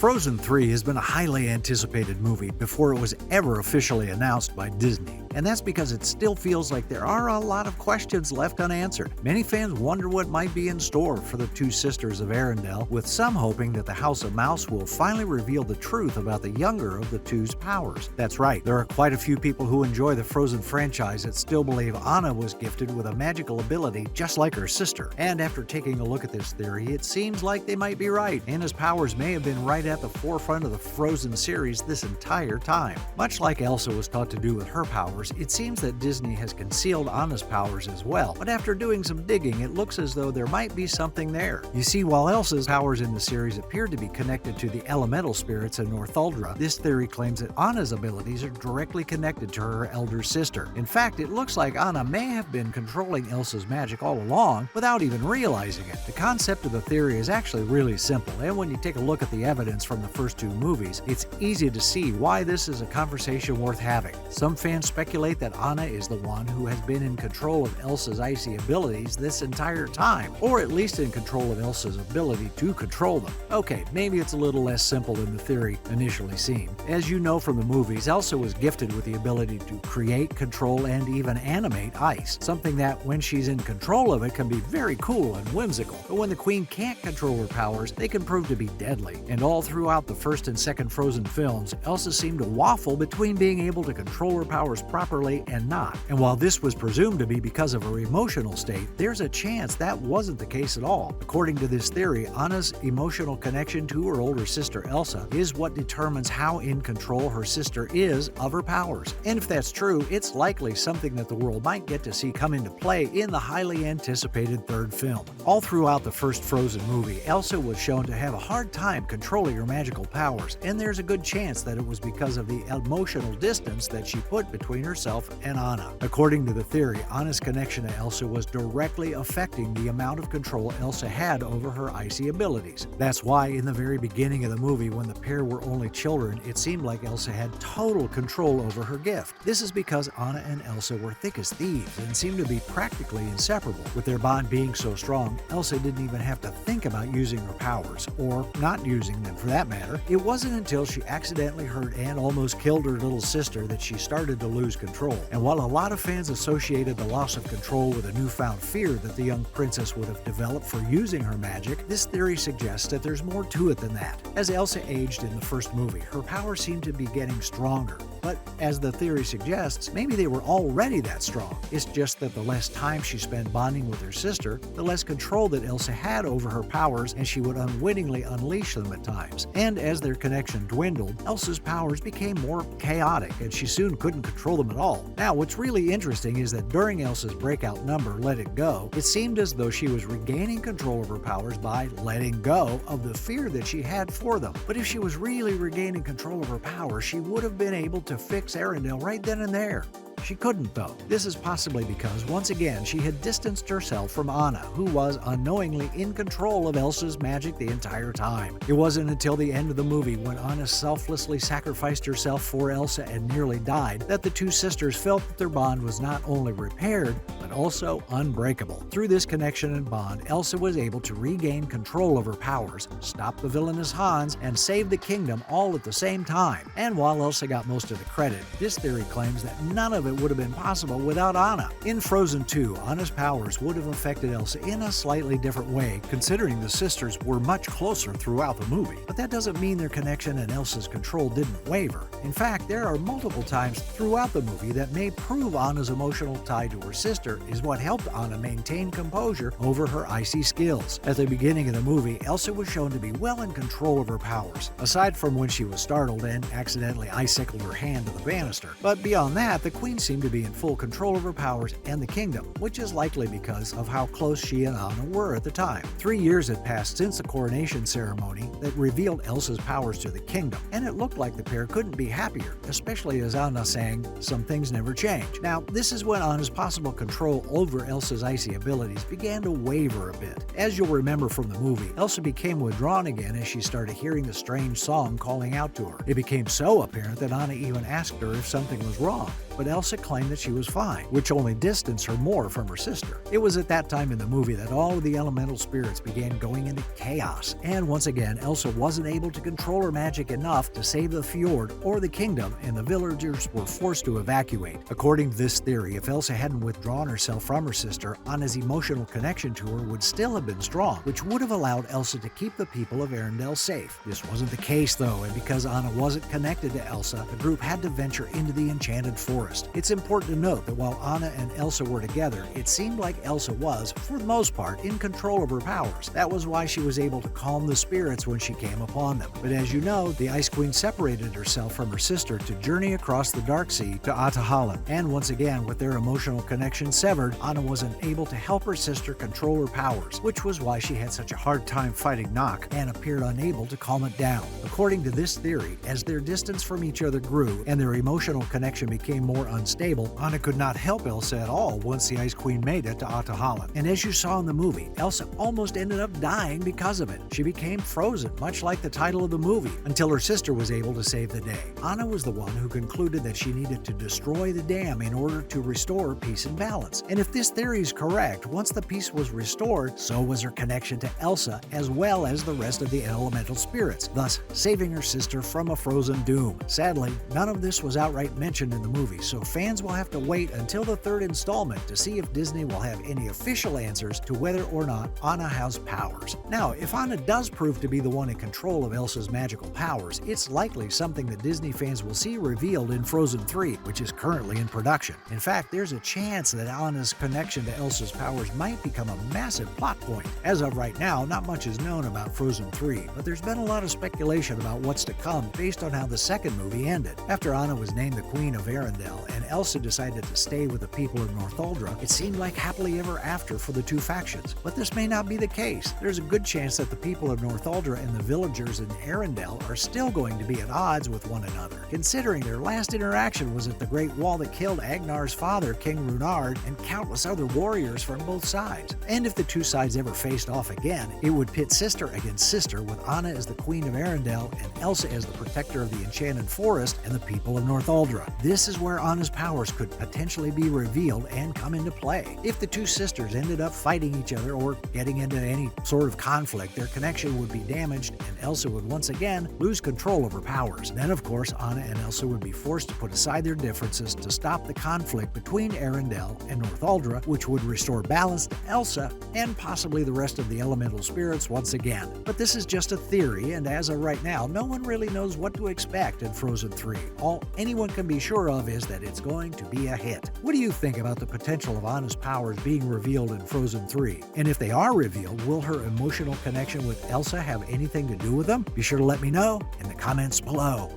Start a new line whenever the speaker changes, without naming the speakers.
Frozen 3 has been a highly anticipated movie before it was ever officially announced by Disney, and that's because it still feels like there are a lot of questions left unanswered. Many fans wonder what might be in store for the two sisters of Arendelle, with some hoping that the House of Mouse will finally reveal the truth about the younger of the two's powers. That's right, there are quite a few people who enjoy the Frozen franchise that still believe Anna was gifted with a magical ability just like her sister. And after taking a look at this theory, it seems like they might be right. Anna's powers may have been right at the forefront of the Frozen series this entire time. Much like Elsa was taught to do with her powers, it seems that Disney has concealed Anna's powers as well, but after doing some digging, it looks as though there might be something there. You see, while Elsa's powers in the series appeared to be connected to the elemental spirits in Northuldra, this theory claims that Anna's abilities are directly connected to her elder sister. In fact, it looks like Anna may have been controlling Elsa's magic all along without even realizing it. The concept of the theory is actually really simple, and when you take a look at the evidence from the first two movies, it's easy to see why this is a conversation worth having. Some fans speculate that Anna is the one who has been in control of Elsa's icy abilities this entire time, or at least in control of Elsa's ability to control them. Okay, maybe it's a little less simple than the theory initially seemed. As you know from the movies, Elsa was gifted with the ability to create, control, and even animate ice, something that, when she's in control of it, can be very cool and whimsical. But when the Queen can't control her powers, they can prove to be deadly. And all throughout the first and second Frozen films, Elsa seemed to waffle between being able to control her powers properly and not. And while this was presumed to be because of her emotional state, there's a chance that wasn't the case at all. According to this theory, Anna's emotional connection to her older sister Elsa is what determines how in control her sister is of her powers. And if that's true, it's likely something that the world might get to see come into play in the highly anticipated third film. All throughout the first Frozen movie, Elsa was shown to have a hard time controlling her magical powers, and there's a good chance that it was because of the emotional distance that she put between herself and Anna. According to the theory, Anna's connection to Elsa was directly affecting the amount of control Elsa had over her icy abilities. That's why in the very beginning of the movie, when the pair were only children, it seemed like Elsa had total control over her gift. This is because Anna and Elsa were thick as thieves and seemed to be practically inseparable. With their bond being so strong, Elsa didn't even have to think about using her powers, or not using them for that matter. It wasn't until she accidentally hurt and almost killed her little sister that she started to lose control. And while a lot of fans associated the loss of control with a newfound fear that the young princess would have developed for using her magic, this theory suggests that there's more to it than that. As Elsa aged in the first movie, her powers seemed to be getting stronger. But as the theory suggests, maybe they were already that strong. It's just that the less time she spent bonding with her sister, the less control that Elsa had over her powers, and she would unwittingly unleash them at times. And as their connection dwindled, Elsa's powers became more chaotic, and she soon couldn't control them at all. Now, what's really interesting is that during Elsa's breakout number, Let It Go, it seemed as though she was regaining control of her powers by letting go of the fear that she had for them. But if she was really regaining control of her powers, she would have been able to fix Arendelle right then and there. She couldn't, though. This is possibly because, once again, she had distanced herself from Anna, who was unknowingly in control of Elsa's magic the entire time. It wasn't until the end of the movie, when Anna selflessly sacrificed herself for Elsa and nearly died, that the two sisters felt that their bond was not only repaired, but also unbreakable. Through this connection and bond, Elsa was able to regain control of her powers, stop the villainous Hans, and save the kingdom all at the same time. And while Elsa got most of the credit, this theory claims that none of it would have been possible without Anna. In Frozen 2, Anna's powers would have affected Elsa in a slightly different way, considering the sisters were much closer throughout the movie. But that doesn't mean their connection and Elsa's control didn't waver. In fact, there are multiple times throughout the movie that may prove Anna's emotional tie to her sister is what helped Anna maintain composure over her icy skills. At the beginning of the movie, Elsa was shown to be well in control of her powers, aside from when she was startled and accidentally icicled her hand to the banister. But beyond that, the Queen seemed to be in full control of her powers and the kingdom, which is likely because of how close she and Anna were at the time. 3 years had passed since the coronation ceremony that revealed Elsa's powers to the kingdom, and it looked like the pair couldn't be happier, especially as Anna sang "Some Things Never Change." Now, this is when Anna's possible control over Elsa's icy abilities began to waver a bit. As you'll remember from the movie, Elsa became withdrawn again as she started hearing the strange song calling out to her. It became so apparent that Anna even asked her if something was wrong, but Elsa Elsa claimed that she was fine, which only distanced her more from her sister. It was at that time in the movie that all of the elemental spirits began going into chaos, and once again Elsa wasn't able to control her magic enough to save the fjord or the kingdom, and the villagers were forced to evacuate. According to this theory, if Elsa hadn't withdrawn herself from her sister, Anna's emotional connection to her would still have been strong, which would have allowed Elsa to keep the people of Arendelle safe. This wasn't the case though, and because Anna wasn't connected to Elsa, the group had to venture into the enchanted forest. It's important to note that while Anna and Elsa were together, it seemed like Elsa was, for the most part, in control of her powers. That was why she was able to calm the spirits when she came upon them. But as you know, the Ice Queen separated herself from her sister to journey across the Dark Sea to Ahtohallan, and once again, with their emotional connection severed, Anna wasn't able to help her sister control her powers, which was why she had such a hard time fighting Nock and appeared unable to calm it down. According to this theory, as their distance from each other grew and their emotional connection became more unstable, Anna could not help Elsa at all once the Ice Queen made it to Ahtohallan. And as you saw in the movie, Elsa almost ended up dying because of it. She became frozen, much like the title of the movie, until her sister was able to save the day. Anna was the one who concluded that she needed to destroy the dam in order to restore peace and balance. And if this theory is correct, once the peace was restored, so was her connection to Elsa as well as the rest of the elemental spirits, thus saving her sister from a frozen doom. Sadly, none of this was outright mentioned in the movie, so fans will have to wait until the third installment to see if Disney will have any official answers to whether or not Anna has powers. Now, if Anna does prove to be the one in control of Elsa's magical powers, it's likely something that Disney fans will see revealed in Frozen 3, which is currently in production. In fact, there's a chance that Anna's connection to Elsa's powers might become a massive plot point. As of right now, not much is known about Frozen 3, but there's been a lot of speculation about what's to come based on how the second movie ended. After Anna was named the Queen of Arendelle and Elsa decided to stay with the people of Northuldra, it seemed like happily ever after for the two factions. But this may not be the case. There's a good chance that the people of Northuldra and the villagers in Arendelle are still going to be at odds with one another, considering their last interaction was at the Great Wall that killed Agnar's father, King Runard, and countless other warriors from both sides. And if the two sides ever faced off again, it would pit sister against sister, with Anna as the Queen of Arendelle and Elsa as the protector of the Enchanted Forest and the people of Northuldra. This is where Anna's powers could potentially be revealed and come into play. If the two sisters ended up fighting each other or getting into any sort of conflict, their connection would be damaged and Elsa would once again lose control of her powers. Then, of course, Anna and Elsa would be forced to put aside their differences to stop the conflict between Arendelle and Northuldra, which would restore balance to Elsa and possibly the rest of the elemental spirits once again. But this is just a theory, and as of right now, no one really knows what to expect in Frozen 3. All anyone can be sure of is that it's going to be a hit. What do you think about the potential of Anna's powers being revealed in Frozen 3? And if they are revealed, will her emotional connection with Elsa have anything to do with them? Be sure to let me know in the comments below.